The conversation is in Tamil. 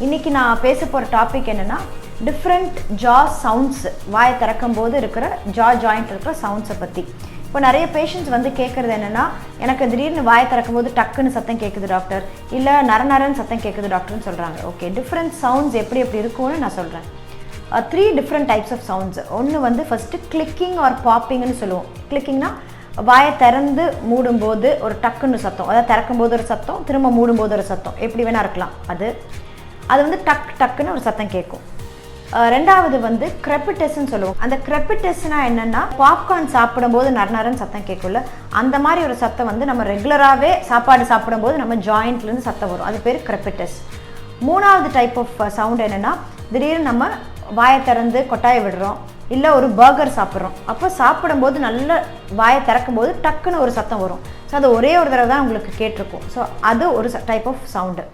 இன்னைக்கு நான் பேச போகிற டாபிக் என்னென்னா டிஃப்ரெண்ட் ஜா சவுண்ட்ஸ், வாயை திறக்கும் போது இருக்கிற ஜா ஜாயிண்ட் இருக்கிற சவுண்ட்ஸை பற்றி. இப்போ நிறைய பேஷண்ட்ஸ் வந்து கேட்குறது என்னென்னா, எனக்கு திடீர்னு வாயை திறக்கும் போது டக்குன்னு சத்தம் கேட்குது டாக்டர், இல்லை நரநரன்னு சத்தம் கேட்குது டாக்டர்னு சொல்கிறாங்க. ஓகே, டிஃப்ரெண்ட் சவுண்ட்ஸ் எப்படி இருக்கும்னு நான் சொல்கிறேன். 3 டிஃப்ரெண்ட் டைப்ஸ் ஆஃப் சவுண்ட்ஸ். ஒன்று வந்து ஃபஸ்ட்டு கிளிக்கிங் ஆர் பாப்பிங்னு சொல்லுவோம். கிளிக்கிங்னா வாயை திறந்து மூடும்போது ஒரு டக்குன்னு சத்தம், அதாவது திறக்கும் போது ஒரு சத்தம், திரும்ப மூடும்போது ஒரு சத்தம், எப்படி வேணா இருக்கலாம். அது வந்து டக்குன்னு ஒரு சத்தம் கேட்கும். ரெண்டாவது வந்து கிரெப்பிட்டஸ்ன்னு சொல்லுவோம். அந்த கிரெப்பிட்டஸ்னா என்னென்னா, பாப்கார்ன் சாப்பிடும்போது நரநரன்னு சத்தம் கேட்கும்ல, அந்த மாதிரி ஒரு சத்தம் வந்து நம்ம ரெகுலராகவே சாப்பாடு சாப்பிடும்போது நம்ம ஜாயிண்ட்லேருந்து சத்தம் வரும். அது பேர் கிரெப்பிட்டஸ். மூணாவது டைப் ஆஃப் சவுண்ட் என்னென்னா, திடீர்னு நம்ம வாயை திறந்து கொட்டாயை விடுறோம், இல்லை ஒரு பர்கர் சாப்பிட்றோம், அப்போ சாப்பிடும்போது நல்ல வாயை திறக்கும்போது டக்குன்னு ஒரு சத்தம் வரும். ஸோ அது ஒரே ஒரு தடவை தான் உங்களுக்கு கேட்டிருக்கும். ஸோ அது ஒரு டைப் ஆஃப் சவுண்டு.